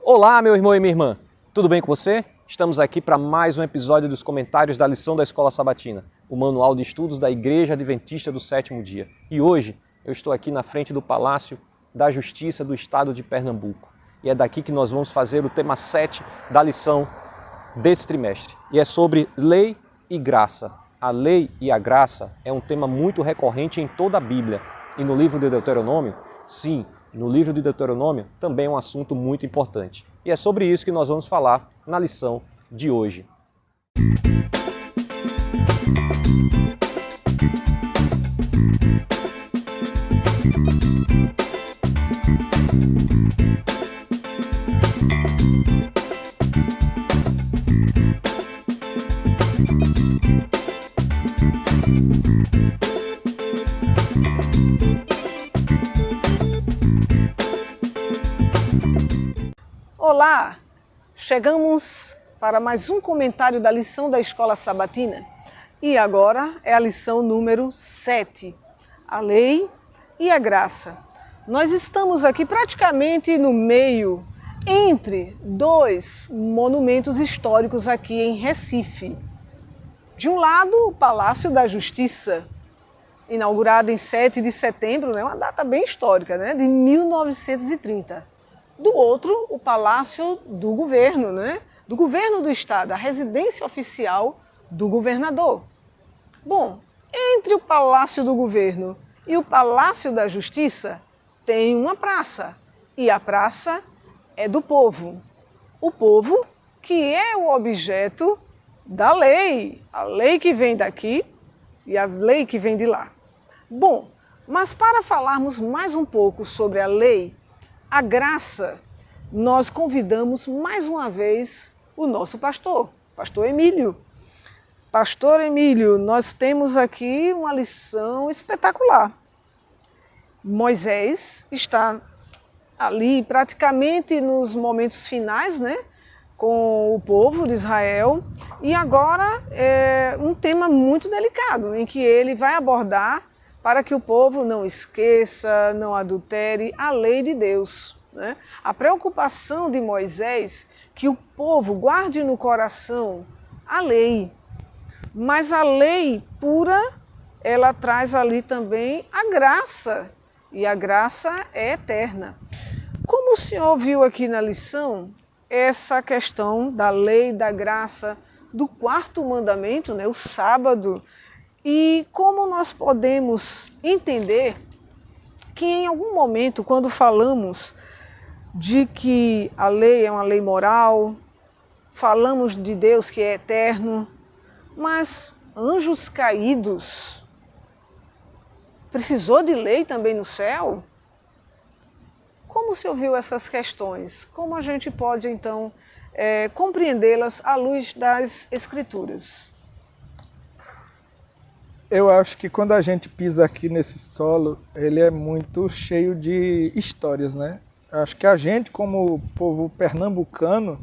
Olá, meu irmão e minha irmã, tudo bem com você? Estamos aqui para mais um episódio dos comentários da lição da Escola Sabatina, o manual de estudos da Igreja Adventista do Sétimo Dia. E hoje eu estou aqui na frente do Palácio da Justiça do Estado de Pernambuco. E é daqui que nós vamos fazer o tema 7 da lição desse trimestre. E é sobre lei e graça. A lei e a graça é um tema muito recorrente em toda a Bíblia. E no livro de Deuteronômio, sim, no livro de Deuteronômio também é um assunto muito importante. E é sobre isso que nós vamos falar na lição de hoje. Olá! Chegamos para mais um comentário da lição da Escola Sabatina e agora é a lição número 7, a lei e a graça. Nós estamos aqui praticamente no meio, entre dois monumentos históricos aqui em Recife. De um lado, o Palácio da Justiça, inaugurado em 7 de setembro, uma data bem histórica, de 1930. Do outro, o Palácio do Governo, do Governo do Estado, a residência oficial do governador. Bom, entre o Palácio do Governo e o Palácio da Justiça tem uma praça, e a praça é do povo. O povo que é o objeto da lei, a lei que vem daqui e a lei que vem de lá. Bom, mas para falarmos mais um pouco sobre a lei, a graça, nós convidamos mais uma vez o nosso pastor Emílio. Pastor Emílio, nós temos aqui uma lição espetacular. Moisés está ali praticamente nos momentos finais, com o povo de Israel, e agora é um tema muito delicado, em que ele vai abordar para que o povo não esqueça, não adultere a lei de Deus. A preocupação de Moisés que o povo guarde no coração a lei. Mas a lei pura, ela traz ali também a graça, e a graça é eterna. Como o senhor viu aqui na lição, essa questão da lei, da graça, do quarto mandamento, o sábado, e como nós podemos entender que em algum momento, quando falamos de que a lei é uma lei moral, falamos de Deus que é eterno, mas anjos caídos, precisou de lei também no céu? Como o senhor viu essas questões? Como a gente pode então compreendê-las à luz das Escrituras? Eu acho que quando a gente pisa aqui nesse solo, ele é muito cheio de histórias, Eu acho que a gente, como povo pernambucano,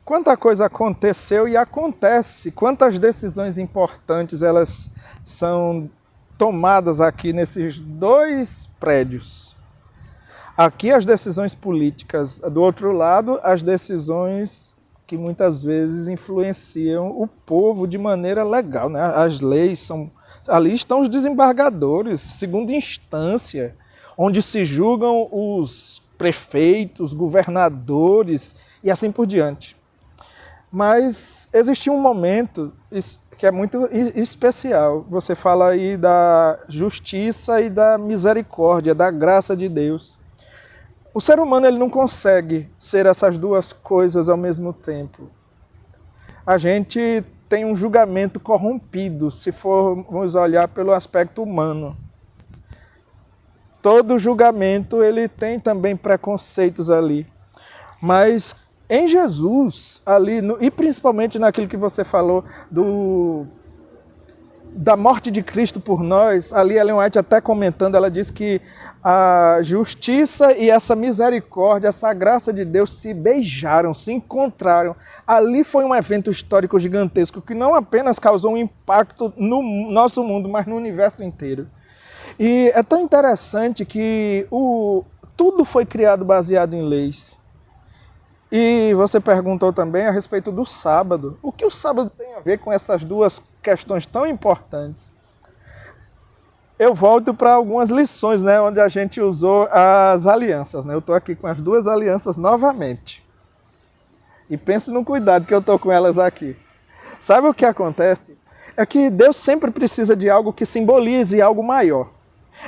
quanta coisa aconteceu e acontece, quantas decisões importantes elas são tomadas aqui nesses dois prédios. Aqui as decisões políticas, do outro lado as decisões que muitas vezes influenciam o povo de maneira legal, As leis são... Ali estão os desembargadores, segunda instância, onde se julgam os prefeitos, governadores e assim por diante. Mas existe um momento que é muito especial. Você fala aí da justiça e da misericórdia, da graça de Deus. O ser humano ele não consegue ser essas duas coisas ao mesmo tempo. A gente tem um julgamento corrompido, se formos olhar pelo aspecto humano. Todo julgamento ele tem também preconceitos ali. Mas em Jesus, ali, e principalmente naquilo que você falou da morte de Cristo por nós, ali Ellen White até comentando, ela diz que a justiça e essa misericórdia, essa graça de Deus se beijaram, se encontraram. Ali foi um evento histórico gigantesco que não apenas causou um impacto no nosso mundo, mas no universo inteiro. E é tão interessante que tudo foi criado baseado em leis. E você perguntou também a respeito do sábado. O que o sábado tem a ver com essas duas questões tão importantes? Eu volto para algumas lições, né, onde a gente usou as alianças. Né? Eu estou aqui com as duas alianças novamente. E pense no cuidado que eu estou com elas aqui. Sabe o que acontece? É que Deus sempre precisa de algo que simbolize algo maior.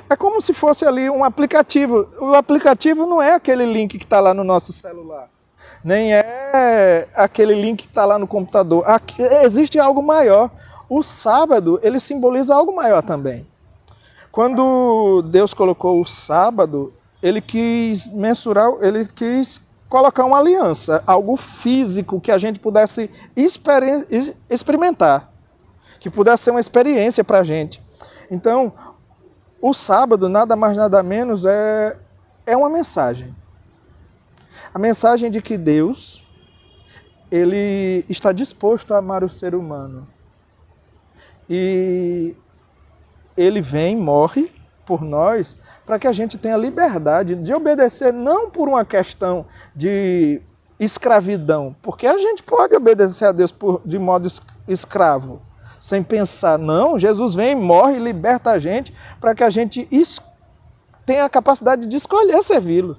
É como se fosse ali um aplicativo. O aplicativo não é aquele link que está lá no nosso celular. Nem é aquele link que está lá no computador. Aqui, existe algo maior. O sábado, ele simboliza algo maior também. Quando Deus colocou o sábado, ele quis mensurar, ele quis colocar uma aliança, algo físico que a gente pudesse experimentar, que pudesse ser uma experiência para a gente. Então, o sábado, nada mais nada menos, é uma mensagem. A mensagem de que Deus, ele está disposto a amar o ser humano. E ele vem, morre por nós, para que a gente tenha liberdade de obedecer, não por uma questão de escravidão, porque a gente pode obedecer a Deus de modo escravo, sem pensar. Não, Jesus vem, morre e liberta a gente para que a gente tenha a capacidade de escolher servi-lo.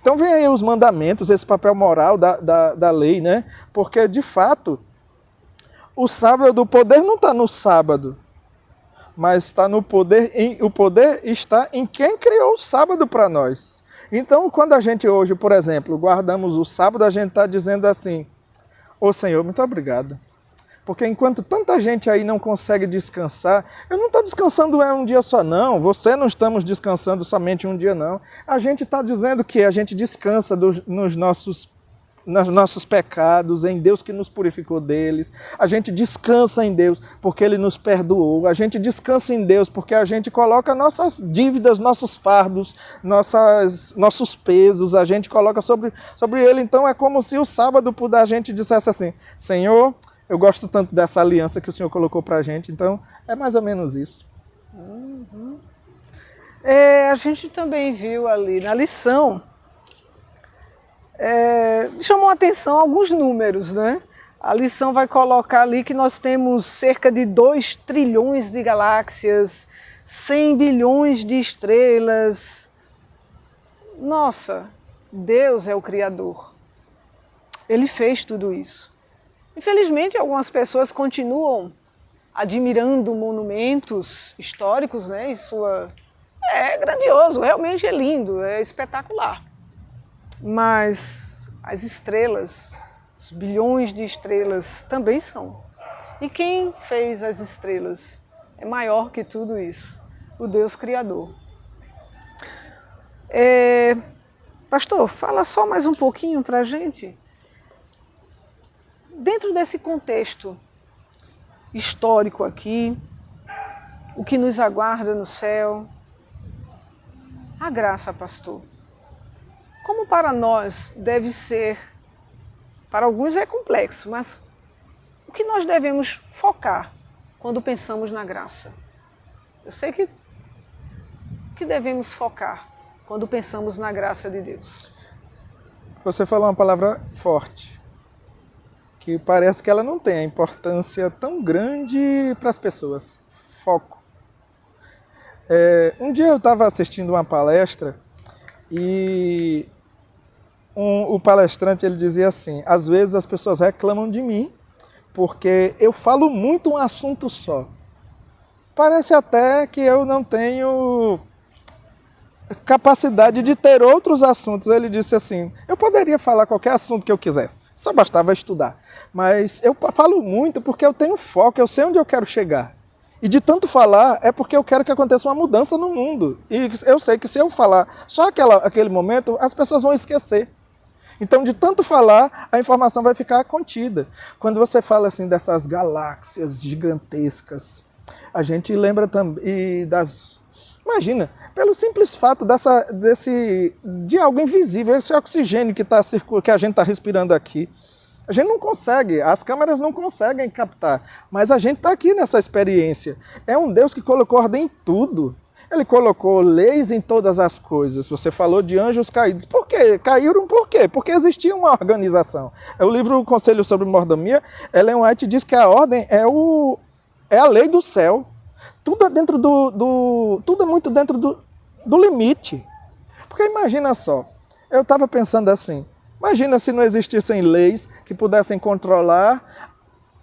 Então vem aí os mandamentos, esse papel moral da lei, né? Porque, de fato, o sábado, o poder não está no sábado, mas está no poder, o poder está em quem criou o sábado para nós. Então, quando a gente hoje, por exemplo, guardamos o sábado, a gente está dizendo assim: ô Senhor, muito obrigado. Porque enquanto tanta gente aí não consegue descansar, eu não estou descansando um dia só não, você não estamos descansando somente um dia não. A gente está dizendo que a gente descansa nos nossos pecados, em Deus que nos purificou deles. A gente descansa em Deus porque Ele nos perdoou. A gente descansa em Deus porque a gente coloca nossas dívidas, nossos fardos, nossos pesos, a gente coloca sobre Ele. Então é como se o sábado a gente dissesse assim: Senhor, eu gosto tanto dessa aliança que o Senhor colocou para a gente. Então é mais ou menos isso. A gente também viu ali na lição, chamou a atenção alguns números, né? A lição vai colocar ali que nós temos cerca de 2 trilhões de galáxias, 100 bilhões de estrelas. Nossa, Deus é o Criador. Ele fez tudo isso. Infelizmente, algumas pessoas continuam admirando monumentos históricos, né? Isso é grandioso, realmente é lindo, é espetacular. Mas as estrelas, os bilhões de estrelas também são. E quem fez as estrelas é maior que tudo isso, o Deus Criador. Pastor, fala só mais um pouquinho para a gente. Dentro desse contexto histórico aqui, o que nos aguarda no céu, a graça, pastor. Como para nós deve ser, para alguns é complexo, mas o que nós devemos focar quando pensamos na graça? Eu sei que o que devemos focar quando pensamos na graça de Deus? Você falou uma palavra forte, que parece que ela não tem a importância tão grande para as pessoas. Foco. Um dia eu estava assistindo uma palestra e o palestrante ele dizia assim: às vezes as pessoas reclamam de mim porque eu falo muito um assunto só. Parece até que eu não tenho capacidade de ter outros assuntos. Ele disse assim: eu poderia falar qualquer assunto que eu quisesse, só bastava estudar. Mas eu falo muito porque eu tenho foco, eu sei onde eu quero chegar. E de tanto falar é porque eu quero que aconteça uma mudança no mundo. E eu sei que se eu falar só aquele momento, as pessoas vão esquecer. Então, de tanto falar, a informação vai ficar contida. Quando você fala assim dessas galáxias gigantescas, a gente lembra também Imagina, pelo simples fato de algo invisível, esse oxigênio que a gente está respirando aqui. A gente não consegue, as câmeras não conseguem captar, mas a gente está aqui nessa experiência. É um Deus que colocou ordem em tudo. Ele colocou leis em todas as coisas. Você falou de anjos caídos. Por que quê? Caíram por quê? Porque existia uma organização. O livro Conselho sobre Mordomia, Ellen White diz que a ordem é a lei do céu. Tudo é dentro tudo é muito dentro do limite. Porque imagina só, eu estava pensando assim, imagina se não existissem leis que pudessem controlar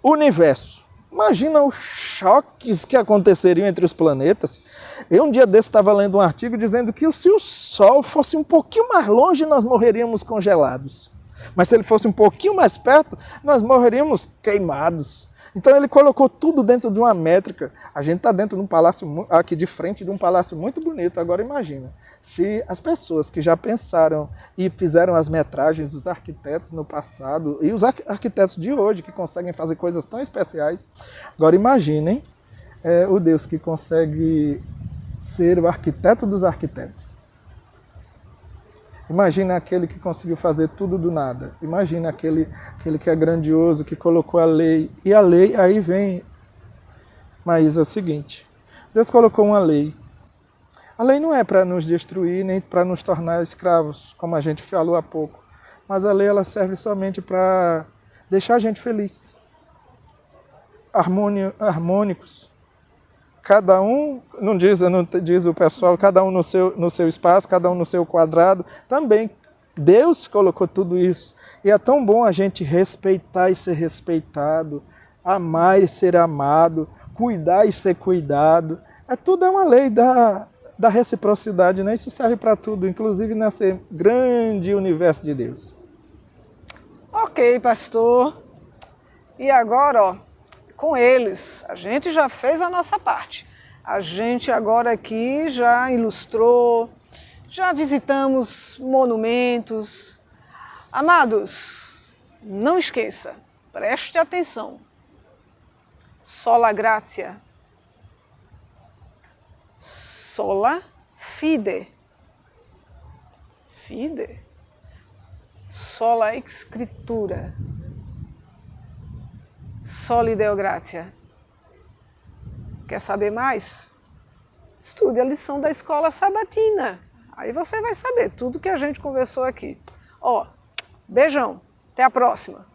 o universo. Imagina os choques que aconteceriam entre os planetas. Eu um dia desse estava lendo um artigo dizendo que se o Sol fosse um pouquinho mais longe, nós morreríamos congelados. Mas se ele fosse um pouquinho mais perto, nós morreríamos queimados. Então ele colocou tudo dentro de uma métrica. A gente está dentro de um palácio, aqui de frente de um palácio muito bonito. Agora imagina, se as pessoas que já pensaram e fizeram as metragens, os arquitetos no passado, e os arquitetos de hoje que conseguem fazer coisas tão especiais, agora imaginem o Deus que consegue ser o arquiteto dos arquitetos. Imagina aquele que conseguiu fazer tudo do nada. Imagina aquele que é grandioso, que colocou a lei. E a lei, aí vem... Mas é o seguinte, Deus colocou uma lei. A lei não é para nos destruir, nem para nos tornar escravos, como a gente falou há pouco. Mas a lei ela serve somente para deixar a gente feliz. Harmônicos. Cada um, não diz o pessoal, cada um no seu espaço, cada um no seu quadrado. Também Deus colocou tudo isso. E é tão bom a gente respeitar e ser respeitado, amar e ser amado, cuidar e ser cuidado. Tudo é uma lei da reciprocidade, né? Isso serve para tudo, inclusive nesse grande universo de Deus. Ok, pastor. E agora, ó, com eles, a gente já fez a nossa parte. A gente agora aqui já ilustrou, já visitamos monumentos. Amados, não esqueça, preste atenção. Sola gratia, sola fide, fide, sola escritura, soli deo gratia. Quer saber mais? Estude a lição da escola sabatina. Aí você vai saber tudo que a gente conversou aqui. Ó, beijão, até a próxima.